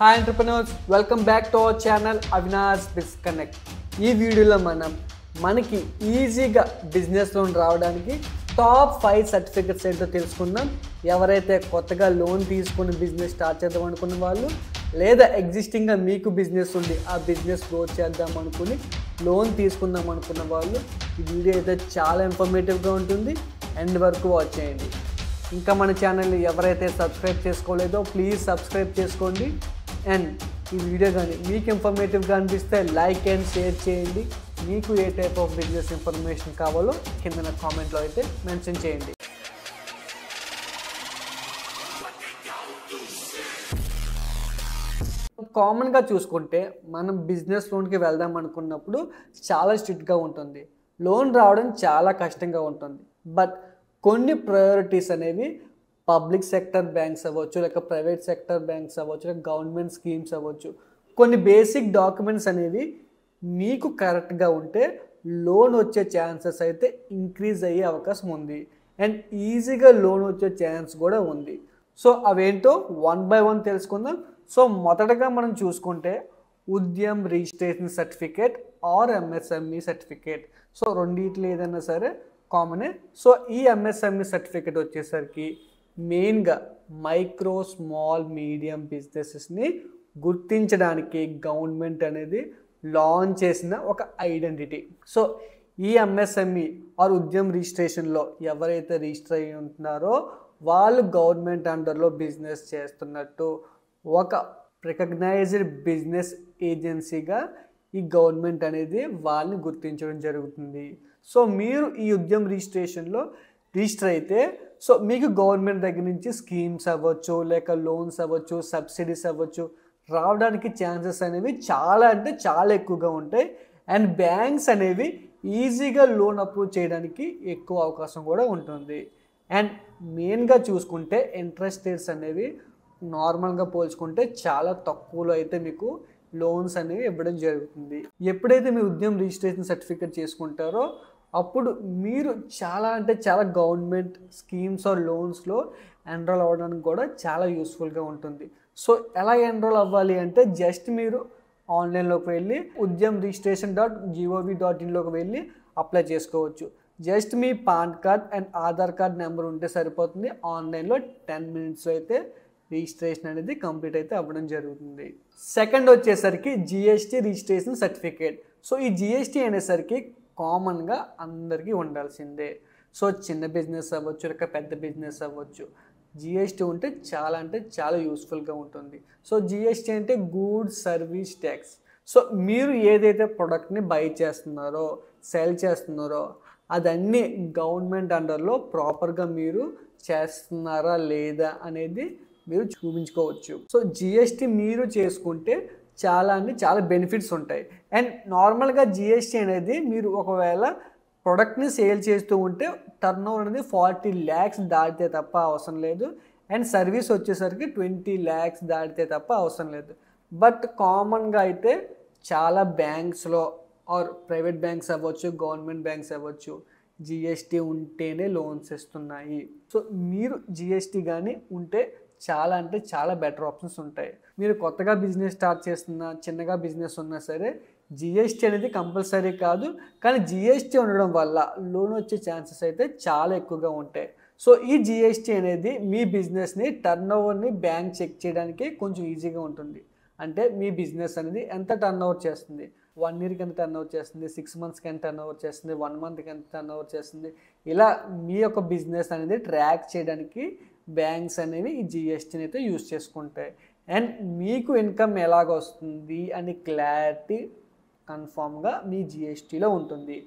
Hi entrepreneurs, welcome back to our channel Avinash Biz Connect. ఈ వీడియోలో మనకి ఈజీగా బిజినెస్ లోన్ రావడానికి టాప్ 5 సర్టిఫికెట్స్ ఏంటో తెలుసుకుందాం. ఎవరైతే కొత్తగా లోన్ తీసుకొని బిజినెస్ స్టార్ట్ చేద్దాం అనుకున్న వాళ్ళు లేదా ఎగ్జిస్టింగ్గా మీకు బిజినెస్ ఉంది ఆ బిజినెస్ గ్రో చేద్దాం అనుకుని లోన్ తీసుకుందాం అనుకున్న వాళ్ళు ఈ వీడియో అయితే చాలా ఇన్ఫర్మేటివ్గా ఉంటుంది. ఎండ్ వరకు వాచ్ చేయండి. ఇంకా మన ఛానల్ని ఎవరైతే సబ్స్క్రైబ్ చేసుకోలేదో ప్లీజ్ సబ్స్క్రైబ్ చేసుకోండి. అండ్ ఈ వీడియో కానీ మీకు ఇన్ఫర్మేటివ్గా అనిపిస్తే లైక్ అండ్ షేర్ చేయండి. మీకు ఏ టైప్ ఆఫ్ బిజినెస్ ఇన్ఫర్మేషన్ కావాలో కింద కామెంట్లో అయితే మెన్షన్ చేయండి. కామన్గా చూసుకుంటే మనం బిజినెస్ లోన్కి వెళ్దాం అనుకున్నప్పుడు చాలా స్ట్రిక్ట్గా ఉంటుంది. లోన్ రావడం చాలా కష్టంగా ఉంటుంది. బట్ కొన్ని ప్రయారిటీస్ అనేవి పబ్లిక్ సెక్టర్ బ్యాంక్స్ అవ్వచ్చు, లేక ప్రైవేట్ సెక్టర్ బ్యాంక్స్ అవ్వచ్చు, లేక గవర్నమెంట్ స్కీమ్స్ అవ్వచ్చు, కొన్ని బేసిక్ డాక్యుమెంట్స్ అనేవి మీకు కరెక్ట్గా ఉంటే లోన్ వచ్చే ఛాన్సెస్ అయితే ఇంక్రీజ్ అయ్యే అవకాశం ఉంది. అండ్ ఈజీగా లోన్ వచ్చే ఛాన్స్ కూడా ఉంది. సో అవేంటో 1 by 1 తెలుసుకుందాం. సో మొదటగా మనం చూసుకుంటే Udyam registration certificate or MSME certificate. So రెండిట్లో ఏదైనా సరే కామనే. సో ఈ ఎంఎస్ఎంఈ సర్టిఫికేట్ వచ్చేసరికి మెయిన్గా మైక్రో స్మాల్ మీడియం బిజినెసెస్ని గుర్తించడానికి గవర్నమెంట్ అనేది లాంచ్ చేసిన ఒక ఐడెంటిటీ. సో ఈ ఎంఎస్ఎంఈ ఆర్ ఉద్యమ్ రిజిస్ట్రేషన్లో ఎవరైతే రిజిస్టర్ అయ్యి ఉంటున్నారో వాళ్ళు గవర్నమెంట్ అండర్లో బిజినెస్ చేస్తున్నట్టు ఒక రికగ్నైజ్డ్ బిజినెస్ ఏజెన్సీగా ఈ గవర్నమెంట్ అనేది వాళ్ళని గుర్తించడం జరుగుతుంది. సో మీరు ఈ ఉద్యమ్ రిజిస్ట్రేషన్లో రిజిస్టర్ అయితే సో మీకు గవర్నమెంట్ దగ్గర నుంచి స్కీమ్స్ అవ్వచ్చు, లేక లోన్స్ అవ్వచ్చు, సబ్సిడీస్ అవ్వచ్చు రావడానికి ఛాన్సెస్ అనేవి చాలా అంటే చాలా ఎక్కువగా ఉంటాయి. అండ్ బ్యాంక్స్ అనేవి ఈజీగా లోన్ అప్రూవ్ చేయడానికి ఎక్కువ అవకాశం కూడా ఉంటుంది. అండ్ మెయిన్గా చూసుకుంటే ఇంట్రెస్ట్ రేట్స్ అనేవి నార్మల్గా పోల్చుకుంటే చాలా తక్కువలో అయితే మీకు లోన్స్ అనేవి ఇవ్వడం జరుగుతుంది. ఎప్పుడైతే మీరు ఉద్యమ్ రిజిస్ట్రేషన్ సర్టిఫికేట్ చేసుకుంటారో అప్పుడు మీరు చాలా అంటే చాలా గవర్నమెంట్ స్కీమ్స్ ఆర్ లోన్స్లో ఎన్రోల్ అవ్వడానికి కూడా చాలా యూస్ఫుల్గా ఉంటుంది. సో ఎలా ఎన్రోల్ అవ్వాలి అంటే జస్ట్ మీరు ఆన్లైన్లోకి వెళ్ళి udyam-registration.gov.in వెళ్ళి అప్లై చేసుకోవచ్చు. Just me pan card and Aadhaar card number ఉంటే సరిపోతుంది. ఆన్లైన్లో 10 minutesలో అయితే రిజిస్ట్రేషన్ అనేది కంప్లీట్ అయితే అవ్వడం జరుగుతుంది. సెకండ్ వచ్చేసరికి జిఎస్టీ రిజిస్ట్రేషన్ సర్టిఫికేట్. సో ఈ జిఎస్టీ అనేసరికి కామన్గా అందరికీ ఉండాల్సిందే. సో చిన్న బిజినెస్ అవ్వచ్చు, లేక పెద్ద బిజినెస్ అవ్వచ్చు, జిఎస్టీ ఉంటే చాలా అంటే చాలా యూస్ఫుల్గా ఉంటుంది. సో జిఎస్టీ అంటే గూడ్స్ సర్వీస్ ట్యాక్స్. సో మీరు ఏదైతే ప్రోడక్ట్ని బై చేస్తున్నారో సెల్ చేస్తున్నారో అదన్నీ గవర్నమెంట్ అండర్లో ప్రాపర్గా మీరు చేస్తున్నారా లేదా అనేది మీరు చూపించుకోవచ్చు. సో జిఎస్టీ మీరు చేసుకుంటే చాలా బెనిఫిట్స్ ఉంటాయి. అండ్ నార్మల్గా జిఎస్టీ అనేది మీరు ఒకవేళ ప్రొడక్ట్ని సేల్ చేస్తూ ఉంటే టర్న్ ఓవర్ అనేది 40 lakhs దాటితే తప్ప అవసరం లేదు. అండ్ సర్వీస్ వచ్చేసరికి 20 lakhs దాటితే తప్ప అవసరం లేదు. బట్ కామన్గా అయితే చాలా బ్యాంక్స్లో ఆర్ ప్రైవేట్ బ్యాంక్స్ అవ్వచ్చు, గవర్నమెంట్ బ్యాంక్స్ అవ్వచ్చు, జిఎస్టీ ఉంటేనే లోన్స్ ఇస్తున్నాయి. సో మీరు జిఎస్టీ కానీ ఉంటే చాలా అంటే చాలా బెటర్ ఆప్షన్స్ ఉంటాయి. మీరు కొత్తగా బిజినెస్ స్టార్ట్ చేస్తున్నా, చిన్నగా బిజినెస్ ఉన్నా సరే జిఎస్టీ అనేది కంపల్సరీ కాదు. కానీ జిఎస్టీ ఉండడం వల్ల లోన్ వచ్చే ఛాన్సెస్ అయితే చాలా ఎక్కువగా ఉంటాయి. సో ఈ జిఎస్టీ అనేది మీ బిజినెస్ని టర్న్ ఓవర్ని బ్యాంక్ చెక్ చేయడానికి కొంచెం ఈజీగా ఉంటుంది. అంటే మీ బిజినెస్ అనేది ఎంత టర్న్ ఓవర్ చేస్తుంది, 1 yearకి ఎంత టర్న్ ఓవర్ చేస్తుంది, 6 monthsకి ఎంత టర్న్ ఓవర్ చేస్తుంది, 1 monthకి ఎంత టర్న్ ఓవర్ చేస్తుంది, ఇలా మీ యొక్క బిజినెస్ అనేది ట్రాక్ చేయడానికి బ్యాంక్స్ అనేవి ఈ జిఎస్టీని అయితే యూజ్ చేసుకుంటాయి. అండ్ మీకు ఇన్కమ్ ఎలాగ వస్తుంది అని క్లారిటీ కన్ఫామ్గా మీ జిఎస్టీలో ఉంటుంది.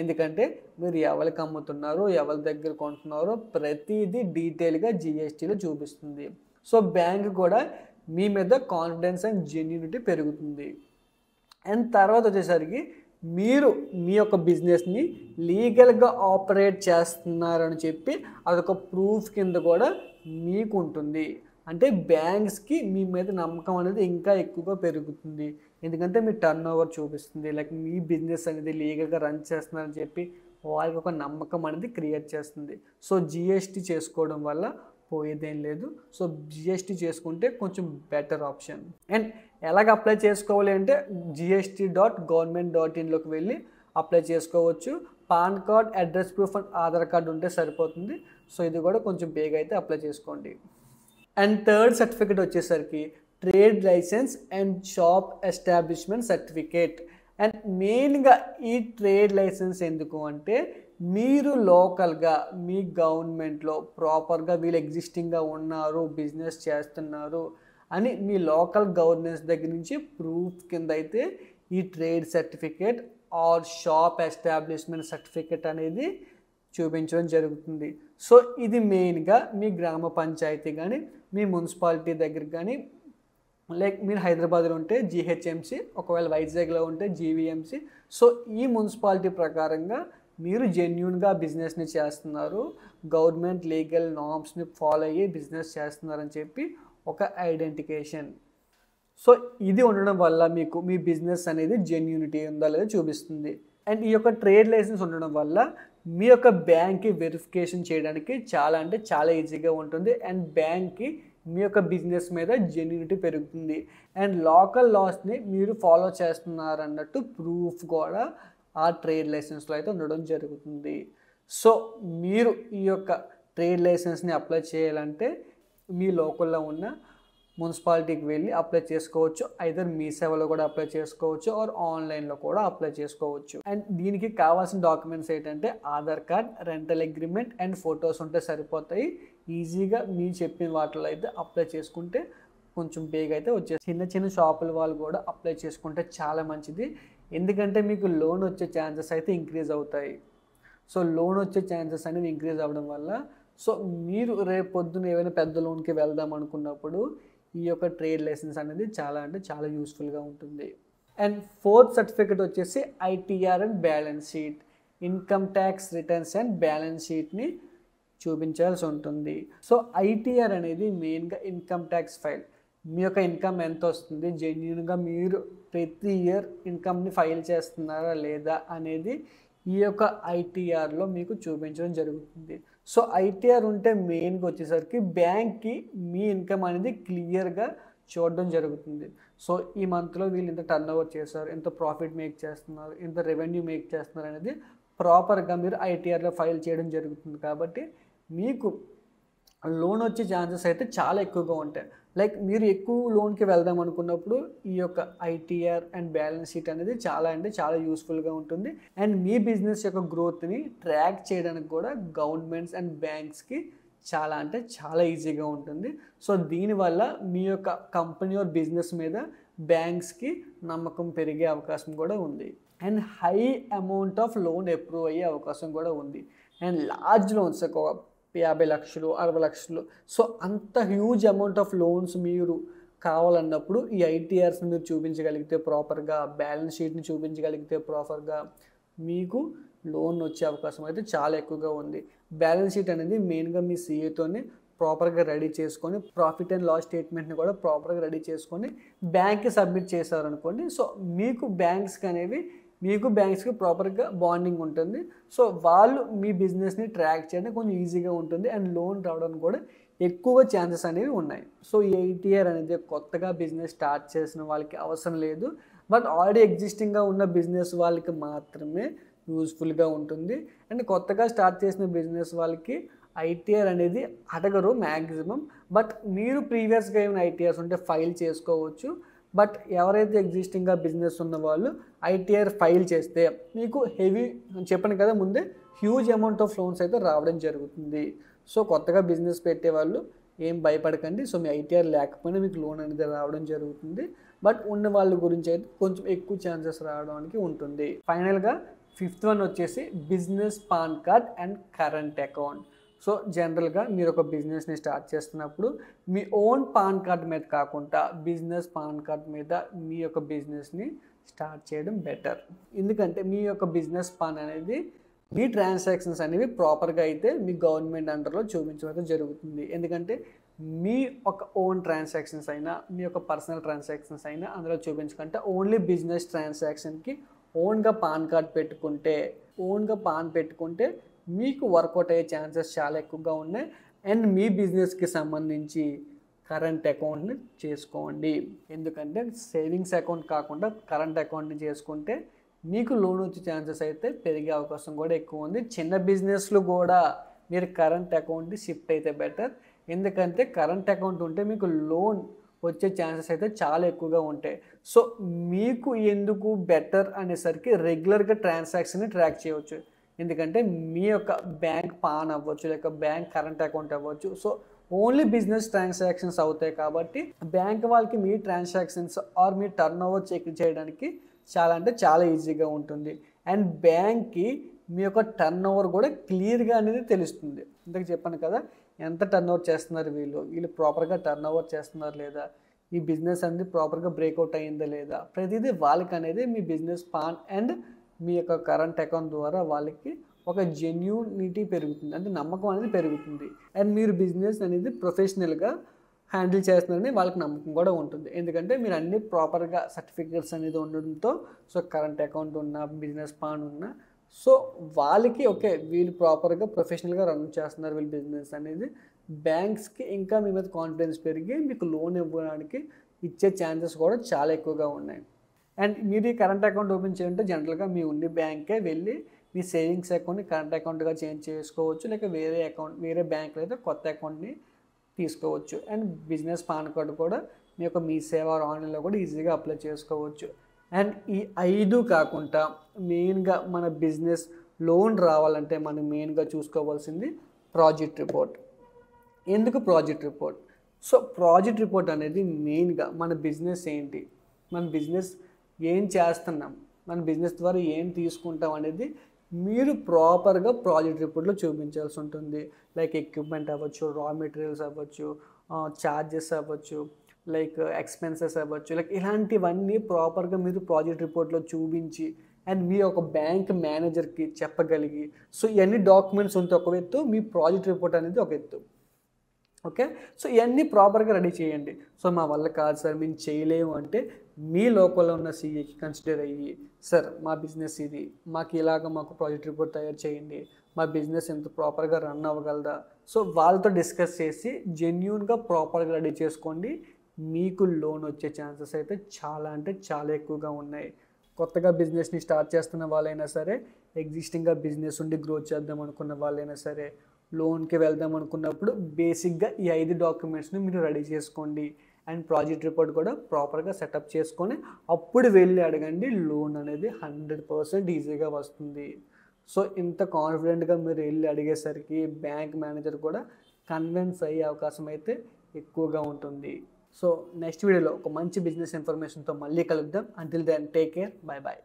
ఎందుకంటే మీరు ఎవరికి అమ్ముతున్నారో, ఎవరి దగ్గర కొంటున్నారో ప్రతిదీ డీటెయిల్గా జిఎస్టీలో చూపిస్తుంది. సో బ్యాంక్ కూడా మీ మీద కాన్ఫిడెన్స్ అండ్ జెన్యూనిటీ పెరుగుతుంది. అండ్ తర్వాత వచ్చేసరికి మీరు మీ యొక్క బిజినెస్ని లీగల్గా ఆపరేట్ చేస్తున్నారని చెప్పి అదొక ప్రూఫ్ కింద కూడా మీకు ఉంటుంది. అంటే బ్యాంక్స్కి మీ మీద నమ్మకం అనేది ఇంకా ఎక్కువగా పెరుగుతుంది. ఎందుకంటే మీ టర్న్ ఓవర్ చూపిస్తుంది, లైక్ మీ బిజినెస్ అనేది లీగల్గా రన్ చేస్తున్నారని చెప్పి వాళ్ళకి ఒక నమ్మకం అనేది క్రియేట్ చేస్తుంది. సో జిఎస్టీ చేసుకోవడం వల్ల పోయేదేం లేదు. సో జిఎస్టీ చేసుకుంటే కొంచెం బెటర్ ఆప్షన్. అండ్ ఎలాగ అప్లై చేసుకోవాలి అంటే gst.government.in వెళ్ళి అప్లై చేసుకోవచ్చు. Pan card, address proof and Aadhaar card ఉంటే సరిపోతుంది. సో ఇది కూడా కొంచెం బేగా అయితే అప్లై చేసుకోండి. అండ్ థర్డ్ సర్టిఫికేట్ వచ్చేసరికి trade licence and shop establishment certificate. And మెయిన్గా ఈ ట్రేడ్ లైసెన్స్ ఎందుకు అంటే మీరు లోకల్గా మీ గవర్నమెంట్లో ప్రాపర్గా వీళ్ళు ఎగ్జిస్టింగ్గా ఉన్నారు, బిజినెస్ చేస్తున్నారు అని మీ లోకల్ గవర్నెన్స్ దగ్గర నుంచి ప్రూఫ్ కింద అయితే ఈ trade certificate R shop establishment certificate అనేది చూపించడం జరుగుతుంది. సో ఇది మెయిన్గా మీ గ్రామ పంచాయతీ కానీ మీ మున్సిపాలిటీ దగ్గర కానీ, లైక్ మీరు హైదరాబాద్లో ఉంటే జిహెచ్ఎంసి, ఒకవేళ వైజాగ్లో ఉంటే జీవీఎంసి. సో ఈ మున్సిపాలిటీ ప్రకారంగా మీరు జెన్యూన్గా బిజినెస్ని చేస్తున్నారు, గవర్నమెంట్ లీగల్ నార్మ్స్ని ఫాలో అయ్యి బిజినెస్ చేస్తున్నారని చెప్పి ఒక ఐడెంటిఫికేషన్. సో ఇది ఉండడం వల్ల మీకు మీ బిజినెస్ అనేది జెన్యూనిటీ ఉందా లేదా చూపిస్తుంది. అండ్ ఈ యొక్క ట్రేడ్ లైసెన్స్ ఉండడం వల్ల మీ యొక్క బ్యాంక్కి వెరిఫికేషన్ చేయడానికి చాలా అంటే చాలా ఈజీగా ఉంటుంది. అండ్ బ్యాంక్కి మీ యొక్క బిజినెస్ మీద జెన్యూనిటీ పెరుగుతుంది. అండ్ లోకల్ లాస్ని మీరు ఫాలో చేస్తున్నారన్నట్టు ప్రూఫ్ కూడా ఆ ట్రేడ్ లైసెన్స్లో అయితే ఉండడం జరుగుతుంది. సో మీరు ఈ యొక్క ట్రేడ్ లైసెన్స్ని అప్లై చేయాలంటే మీ లోకల్లో ఉన్న మున్సిపాలిటీకి వెళ్ళి అప్లై చేసుకోవచ్చు. ఐదర్ మీ సేవలో కూడా అప్లై చేసుకోవచ్చు ఆర్ ఆన్లైన్లో కూడా అప్లై చేసుకోవచ్చు. అండ్ దీనికి కావాల్సిన డాక్యుమెంట్స్ ఏంటంటే Aadhaar card, rental agreement and photos ఉంటే సరిపోతాయి. ఈజీగా మీరు చెప్పిన వాటిలో అయితే అప్లై చేసుకుంటే కొంచెం బేగా అయితే వచ్చేసి చిన్న చిన్న షాపుల వాళ్ళు కూడా అప్లై చేసుకుంటే చాలా మంచిది. ఎందుకంటే మీకు లోన్ వచ్చే ఛాన్సెస్ అయితే ఇంక్రీజ్ అవుతాయి. సో లోన్ వచ్చే ఛాన్సెస్ అనేవి ఇంక్రీజ్ అవ్వడం వల్ల సో మీరు రేపు పొద్దున ఏమైనా పెద్ద లోన్కి వెళ్దాం అనుకున్నప్పుడు ఈ యొక్క ట్రేడ్ లైసెన్స్ అనేది చాలా అంటే చాలా యూస్ఫుల్గా ఉంటుంది. అండ్ ఫోర్త్ సర్టిఫికేట్ వచ్చేసి ITR and balance sheet. Income tax returns and balance షీట్ని చూపించాల్సి ఉంటుంది. సో ఐటీఆర్ అనేది మెయిన్గా ఇన్కమ్ ట్యాక్స్ ఫైల్. మీ యొక్క ఇన్కమ్ ఎంత వస్తుంది, జెన్యూన్గా మీరు ప్రతి ఇయర్ ఇన్కమ్ని ఫైల్ చేస్తున్నారా లేదా అనేది ఈ యొక్క ఐటీఆర్లో మీకు చూపించడం జరుగుతుంది. సో ఐటీఆర్ ఉంటే మెయిన్గా వచ్చేసరికి బ్యాంక్కి మీ ఇన్కమ్ అనేది క్లియర్గా చూడడం జరుగుతుంది. సో ఈ మంత్లో వీళ్ళు ఇంత టర్న్ ఓవర్ చేశారు, ఎంత ప్రాఫిట్ మేక్ చేస్తున్నారు, ఎంత రెవెన్యూ మేక్ చేస్తున్నారు అనేది ప్రాపర్గా మీరు ఐటీఆర్లో ఫైల్ చేయడం జరుగుతుంది. కాబట్టి మీకు లోన్ వచ్చే ఛాన్సెస్ అయితే చాలా ఎక్కువగా ఉంటాయి. లైక్ మీరు ఎక్కువ లోన్కి వెళ్దాం అనుకున్నప్పుడు ఈ యొక్క ఐటీఆర్ అండ్ బ్యాలెన్స్ షీట్ అనేది చాలా అంటే చాలా యూస్ఫుల్గా ఉంటుంది. అండ్ మీ బిజినెస్ యొక్క గ్రోత్ని ట్రాక్ చేయడానికి కూడా గవర్నమెంట్స్ అండ్ బ్యాంక్స్కి చాలా అంటే చాలా ఈజీగా ఉంటుంది. సో దీనివల్ల మీ యొక్క కంపెనీ ఆర్ బిజినెస్ మీద బ్యాంక్స్కి నమ్మకం పెరిగే అవకాశం కూడా ఉంది. And high amount of loan approve అయ్యే అవకాశం కూడా ఉంది. అండ్ లార్జ్ లోన్స్ 50 లక్షలు 60 లక్షలు సో అంత హ్యూజ్ అమౌంట్ ఆఫ్ లోన్స్ మీరు కావాలన్నప్పుడు ఈ ఐటీఆర్స్ని మీరు చూపించగలిగితే ప్రాపర్గా, బ్యాలెన్స్ షీట్ని చూపించగలిగితే ప్రాపర్గా మీకు లోన్ వచ్చే అవకాశం అయితే చాలా ఎక్కువగా ఉంది. బ్యాలెన్స్ షీట్ అనేది మెయిన్గా మీ సిఏతోనే ప్రాపర్గా రెడీ చేసుకొని ప్రాఫిట్ అండ్ లాస్ స్టేట్మెంట్ని కూడా ప్రాపర్గా రెడీ చేసుకొని బ్యాంక్కి సబ్మిట్ చేశారనుకోండి. సో మీకు బ్యాంక్స్కి ప్రాపర్గా బాండింగ్ ఉంటుంది. సో వాళ్ళు మీ బిజినెస్ని ట్రాక్ చేయడం కొంచెం ఈజీగా ఉంటుంది. అండ్ లోన్ రావడానికి కూడా ఎక్కువగా ఛాన్సెస్ అనేవి ఉన్నాయి. సో ఈ ఐటీఆర్ అనేది కొత్తగా బిజినెస్ స్టార్ట్ చేసిన వాళ్ళకి అవసరం లేదు. బట్ ఆల్రెడీ ఎగ్జిస్టింగ్గా ఉన్న బిజినెస్ వాళ్ళకి మాత్రమే యూస్ఫుల్గా ఉంటుంది. అండ్ కొత్తగా స్టార్ట్ చేసిన బిజినెస్ వాళ్ళకి ఐటీఆర్ అనేది అడగరు మ్యాక్సిమం. బట్ మీరు ప్రీవియస్గా ఏమైనా ఐటీఆర్స్ ఉంటే ఫైల్ చేసుకోవచ్చు. బట్ ఎవరైతే ఎగ్జిస్టింగ్గా బిజినెస్ ఉన్న వాళ్ళు ఐటీఆర్ ఫైల్ చేస్తే మీకు హెవీ చెప్పాను కదా ముందే హ్యూజ్ అమౌంట్ ఆఫ్ లోన్స్ అయితే రావడం జరుగుతుంది. సో కొత్తగా బిజినెస్ పెట్టే వాళ్ళు ఏం భయపడకండి. సో మీ ఐటీఆర్ లేకపోయినా మీకు లోన్ అనేది రావడం జరుగుతుంది. బట్ ఉన్న వాళ్ళ గురించి అయితే కొంచెం ఎక్కువ ఛాన్సెస్ రావడానికి ఉంటుంది. ఫైనల్గా ఫిఫ్త్ వన్ వచ్చేసి business pan card and current account. So జనరల్గా మీరు ఒక బిజినెస్ని స్టార్ట్ చేస్తున్నప్పుడు మీ ఓన్ పాన్ కార్డ్ మీద కాకుండా బిజినెస్ పాన్ కార్డ్ మీద మీ యొక్క బిజినెస్ని స్టార్ట్ చేయడం బెటర్. ఎందుకంటే మీ యొక్క బిజినెస్ పాన్ అనేది మీ ట్రాన్సాక్షన్స్ అనేవి ప్రాపర్గా అయితే మీ గవర్నమెంట్ అండర్లో చూపించడం జరుగుతుంది. ఎందుకంటే మీ ఒక ఓన్ ట్రాన్సాక్షన్స్ అయినా మీ యొక్క పర్సనల్ ట్రాన్సాక్షన్స్ అయినా అందులో చూపించకంటే ఓన్లీ బిజినెస్ ట్రాన్సాక్షన్కి ఓన్గా పాన్ కార్డ్ పెట్టుకుంటే మీకు వర్కౌట్ అయ్యే ఛాన్సెస్ చాలా ఎక్కువగా ఉన్నాయి. అండ్ మీ బిజినెస్కి సంబంధించి కరెంట్ అకౌంట్ని చేసుకోండి. ఎందుకంటే సేవింగ్స్ అకౌంట్ కాకుండా కరెంట్ అకౌంట్ని చేసుకుంటే మీకు లోన్ వచ్చే ఛాన్సెస్ అయితే పెరిగే అవకాశం కూడా ఎక్కువ ఉంది. చిన్న బిజినెస్లు కూడా మీరు కరెంట్ అకౌంట్ని షిఫ్ట్ అయితే బెటర్. ఎందుకంటే కరెంట్ అకౌంట్ ఉంటే మీకు లోన్ వచ్చే ఛాన్సెస్ అయితే చాలా ఎక్కువగా ఉంటాయి. సో మీకు ఎందుకు బెటర్ అనేసరికి రెగ్యులర్గా ట్రాన్సాక్షన్ని ట్రాక్ చేయవచ్చు. ఎందుకంటే మీ యొక్క బ్యాంక్ పాన్ అవ్వచ్చు, లేక బ్యాంక్ కరెంట్ అకౌంట్ అవ్వచ్చు. సో ఓన్లీ బిజినెస్ ట్రాన్సాక్షన్స్ అవుతాయి కాబట్టి బ్యాంక్ వాళ్ళకి మీ ట్రాన్సాక్షన్స్ ఆర్ మీ టర్న్ ఓవర్ చెక్ చేయడానికి చాలా అంటే చాలా ఈజీగా ఉంటుంది. అండ్ బ్యాంక్కి మీ యొక్క టర్న్ ఓవర్ కూడా క్లియర్గా అనేది తెలుస్తుంది. ఇంతకు చెప్పాను కదా, ఎంత టర్న్ ఓవర్ చేస్తున్నారు వీళ్ళు ప్రాపర్గా టర్న్ ఓవర్ చేస్తున్నారు లేదా, ఈ బిజినెస్ అనేది ప్రాపర్గా బ్రేక్అవుట్ అయ్యిందా లేదా, ప్రతిదీ వాళ్ళకి అనేది మీ బిజినెస్ పాన్ అండ్ మీ యొక్క కరెంట్ అకౌంట్ ద్వారా వాళ్ళకి ఒక జెన్యూనిటీ పెరుగుతుంది, అంటే నమ్మకం అనేది పెరుగుతుంది. అండ్ మీరు బిజినెస్ అనేది ప్రొఫెషనల్గా హ్యాండిల్ చేస్తున్నారని వాళ్ళకి నమ్మకం కూడా ఉంటుంది. ఎందుకంటే మీరు అన్ని ప్రాపర్గా సర్టిఫికేట్స్ అనేది ఉండడంతో, సో కరెంట్ అకౌంట్ ఉన్న, బిజినెస్ పాన్ ఉన్న, సో వాళ్ళకి ఓకే వీళ్ళు ప్రాపర్గా ప్రొఫెషనల్గా రన్ చేస్తున్నారు వీళ్ళు బిజినెస్ అనేది, బ్యాంక్స్కి ఇంకా మీ మీద కాన్ఫిడెన్స్ పెరిగి మీకు లోన్ ఇవ్వడానికి ఇచ్చే ఛాన్సెస్ కూడా చాలా ఎక్కువగా ఉన్నాయి. అండ్ మీరు ఈ కరెంట్ అకౌంట్ ఓపెన్ చేయాలంటే జనరల్గా మీ ఉండి బ్యాంకే వెళ్ళి మీ సేవింగ్స్ అకౌంట్ని కరెంట్ అకౌంట్గా చేంజ్ చేసుకోవచ్చు, లేక వేరే బ్యాంక్లో అయితే కొత్త అకౌంట్ని తీసుకోవచ్చు. అండ్ బిజినెస్ పాన్ కార్డు కూడా మీ యొక్క మీ సేవ ఆన్లైన్లో కూడా ఈజీగా అప్లై చేసుకోవచ్చు. అండ్ ఈ 5 కాకుండా మెయిన్గా మన బిజినెస్ లోన్ రావాలంటే మనం మెయిన్గా చూసుకోవాల్సింది ప్రాజెక్ట్ రిపోర్ట్. ఎందుకు project report? So project report అనేది మెయిన్గా మన బిజినెస్ ఏంటి, మన బిజినెస్ ఏం చేస్తున్నాం, మన బిజినెస్ ద్వారా ఏం తీసుకుంటాం అనేది మీరు ప్రాపర్గా ప్రాజెక్ట్ రిపోర్ట్లో చూపించాల్సి ఉంటుంది. లైక్ ఎక్విప్మెంట్ అవ్వచ్చు, రా మెటీరియల్స్ అవ్వచ్చు, ఛార్జెస్ అవ్వచ్చు, లైక్ ఎక్స్పెన్సెస్ అవ్వచ్చు, లైక్ ఇలాంటివన్నీ ప్రాపర్గా మీరు ప్రాజెక్ట్ రిపోర్ట్లో చూపించి అండ్ మీ ఒక బ్యాంక్ మేనేజర్కి చెప్పగలిగి, సో ఇవన్నీ డాక్యుమెంట్స్ ఉంటే ఒక ఎత్తు, మీ ప్రాజెక్ట్ రిపోర్ట్ అనేది ఒక ఎత్తు. ఓకే, సో ఇవన్నీ ప్రాపర్గా రెడీ చేయండి. సో మా వల్ల కాదు సార్, మేము చేయలేము అంటే మీ లోకల్లో ఉన్న సీఏకి కన్సిడర్ అయ్యి, సార్ మా బిజినెస్ ఇది, మాకు ప్రాజెక్ట్ రిపోర్ట్ తయారు చేయండి, మా బిజినెస్ ఎంత ప్రాపర్గా రన్ అవ్వగలదా, సో వాళ్ళతో డిస్కస్ చేసి జెన్యూన్గా ప్రాపర్గా రెడీ చేసుకోండి. మీకు లోన్ వచ్చే ఛాన్సెస్ అయితే చాలా అంటే చాలా ఎక్కువగా ఉన్నాయి. కొత్తగా బిజినెస్ని స్టార్ట్ చేస్తున్న వాళ్ళైనా సరే, ఎగ్జిస్టింగ్గా బిజినెస్ ఉండి గ్రోత్ చేద్దాం అనుకున్న వాళ్ళైనా సరే, లోన్కి వెళ్దాం అనుకున్నప్పుడు బేసిక్గా ఈ 5 డాక్యుమెంట్స్ని మీరు రెడీ చేసుకోండి. అండ్ ప్రాజెక్ట్ రిపోర్ట్ కూడా ప్రాపర్గా సెటప్ చేసుకొని అప్పుడు వెళ్ళి అడగండి, లోన్ అనేది 100% ఈజీగా వస్తుంది. సో ఇంత కాన్ఫిడెంట్గా మీరు వెళ్ళి అడిగేసరికి బ్యాంక్ మేనేజర్ కూడా కన్విన్స్ అయ్యే అవకాశం అయితే ఎక్కువగా ఉంటుంది. సో నెక్స్ట్ వీడియోలో ఒక మంచి బిజినెస్ ఇన్ఫర్మేషన్తో మళ్ళీ కలుద్దాం. Until then take care, bye bye.